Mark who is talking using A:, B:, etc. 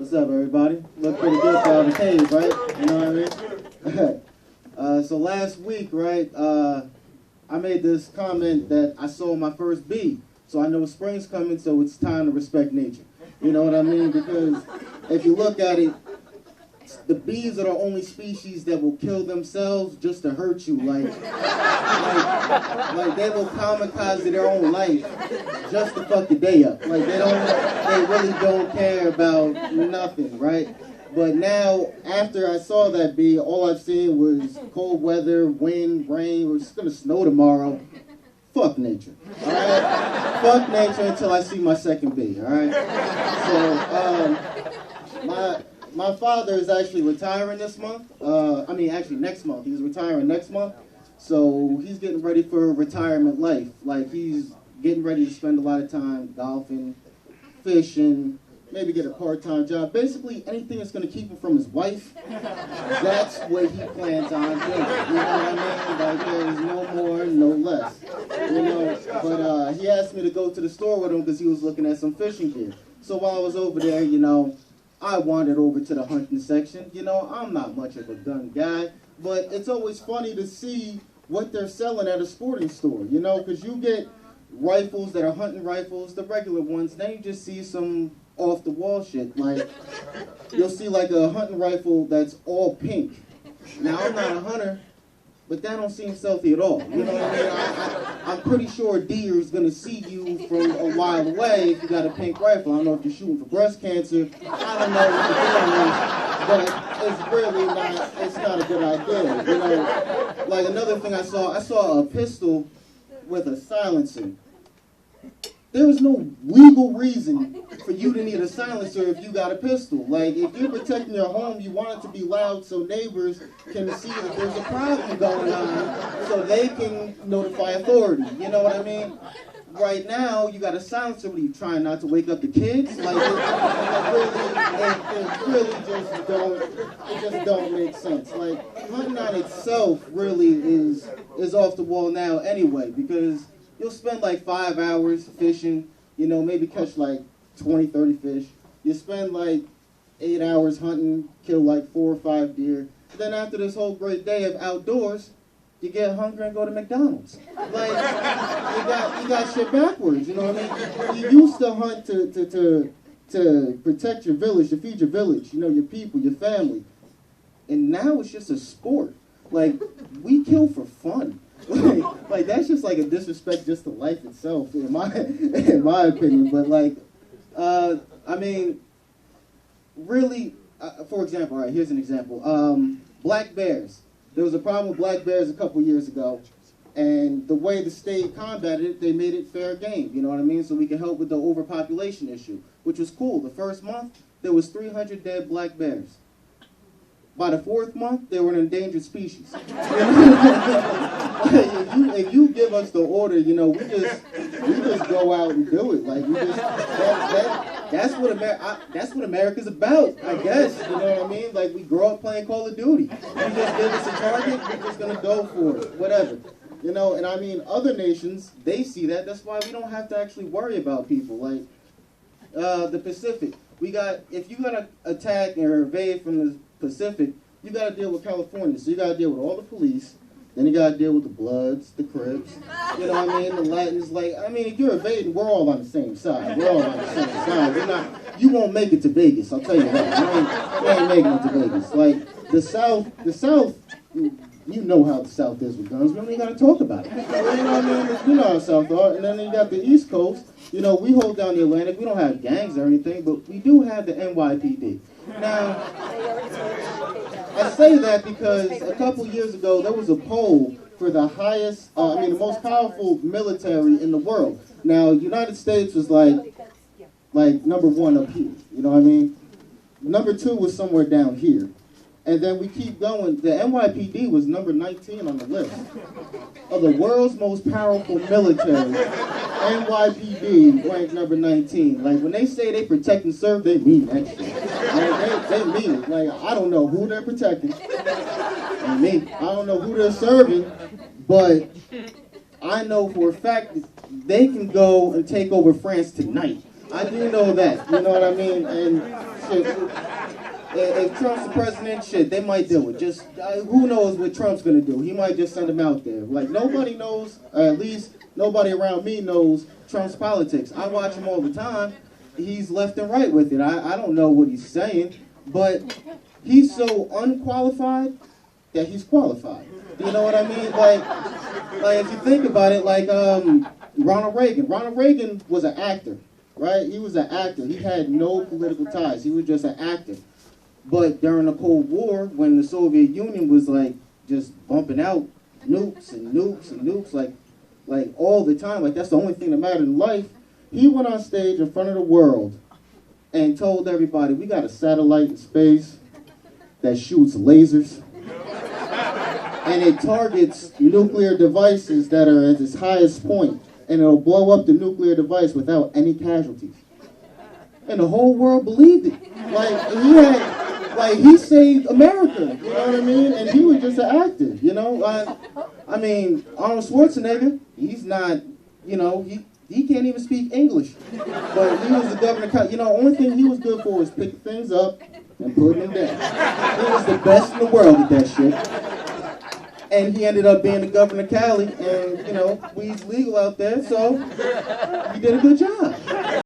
A: What's up, everybody? Look pretty good out of the cave, right? You know what I mean? So last week, right, I made this comment that I saw my first bee. So I know spring's coming, so it's time to respect nature. You know what I mean? Because if you look at it, the bees are the only species that will kill themselves just to hurt you. Like they will kamikaze their own life just to fuck your day up. Like they really don't care about nothing, right? But now, after I saw that bee, all I've seen was cold weather, wind, rain. It's gonna snow tomorrow. Fuck nature, all right? Fuck nature until I see my second bee, all right? So, my father is actually retiring this month. Actually next month. He's retiring next month. So he's getting ready for retirement life. Like, he's getting ready to spend a lot of time golfing, fishing, maybe get a part-time job. Basically, anything that's going to keep him from his wife, that's what he plans on doing. You know what I mean? Like, there's no more, no less. You know, but he asked me to go to the store with him because he was looking at some fishing gear. So while I was over there, you know, I wandered over to the hunting section. You know, I'm not much of a gun guy, but it's always funny to see what they're selling at a sporting store, you know, because you get rifles that are hunting rifles, the regular ones, then you just see some off-the-wall shit. Like, you'll see like a hunting rifle that's all pink. Now, I'm not a hunter, but that don't seem stealthy at all. You know what I mean? I'm pretty sure a deer is going to see you from a while away if you got a pink rifle. I don't know if you're shooting for breast cancer. I don't know what the deal is, but it's really not, it's not a good idea. You know, like another thing I saw a pistol with a silencer. There is no legal reason for you to need a silencer if you got a pistol. Like, if you're protecting your home, you want it to be loud so neighbors can see that there's a problem going on so they can notify authority. You know what I mean? Right now, you got a silencer, but you're trying not to wake up the kids. Like, it really just don't make sense. Like, hunting on itself really is off the wall now anyway, because you'll spend like 5 hours fishing, you know, maybe catch like 20, 30 fish. You spend like 8 hours hunting, kill like 4 or 5 deer. Then after this whole great day of outdoors, you get hungry and go to McDonald's. Like, you got shit backwards, you know what I mean? You used to hunt to protect your village, to feed your village, you know, your people, your family. And now it's just a sport. Like, we kill for fun. Like that's just like a disrespect just to life itself, in my opinion. But like, I mean, really, for example, all right, here's an example. Black bears. There was a problem with black bears a couple years ago, and the way the state combated it, they made it fair game. You know what I mean? So we can help with the overpopulation issue, which was cool. The first month there was 300 dead black bears. By the 4th month, they were an endangered species. if you give us the order, you know, we just go out and do it. Like, we just that's what America's about, I guess. You know what I mean? Like, we grow up playing Call of Duty. You just give us a target, we're just gonna go for it, whatever. You know, and I mean, other nations, they see that. That's why we don't have to actually worry about people. Like the Pacific, if you gotta attack or evade from the Pacific, you got to deal with California. So you got to deal with all the police. Then you got to deal with the Bloods, the Crips. You know what I mean? The Latins. Like, I mean, if you're evading, we're all on the same side. We're all on the same side. You won't make it to Vegas. I'll tell you that. You ain't making it to Vegas. Like the South. You know how the South is with guns. We don't even got to talk about it. You know what I mean? You know how the South are. And then you got the East Coast. You know, we hold down the Atlantic. We don't have gangs or anything, but we do have the NYPD. Now, I say that because a couple years ago, there was a poll for the highest, the most powerful military in the world. Now, United States was like number 1 up here, you know what I mean? Number 2 was somewhere down here. And then we keep going. The NYPD was number 19 on the list of the world's most powerful military. NYPD ranked number 19. Like, when they say they protect and serve, they mean that shit. Like, they mean it. Like, I don't know who they're protecting. And me, I don't know who they're serving, but I know for a fact that they can go and take over France tonight. I do know that, you know what I mean? And shit. If Trump's the president, shit, they might do it. Just who knows what Trump's gonna do? He might just send them out there. Like nobody knows, or at least nobody around me knows Trump's politics. I watch him all the time. He's left and right with it. I don't know what he's saying, but he's so unqualified that he's qualified. You know what I mean? Like if you think about it, like Ronald Reagan. Ronald Reagan was an actor, right? He was an actor. He had no political ties. He was just an actor. But during the Cold War, when the Soviet Union was like just bumping out nukes and nukes and nukes, like all the time, like that's the only thing that mattered in life, he went on stage in front of the world and told everybody, we got a satellite in space that shoots lasers. And it targets nuclear devices that are at its highest point, and it'll blow up the nuclear device without any casualties. And the whole world believed it. He saved America, you know what I mean? And he was just an actor, you know? I mean, Arnold Schwarzenegger, he's not, you know, he can't even speak English. But he was the governor, you know, only thing he was good for was picking things up and putting them down. He was the best in the world at that shit. And he ended up being the governor of Cali, and, you know, weed's legal out there, so he did a good job.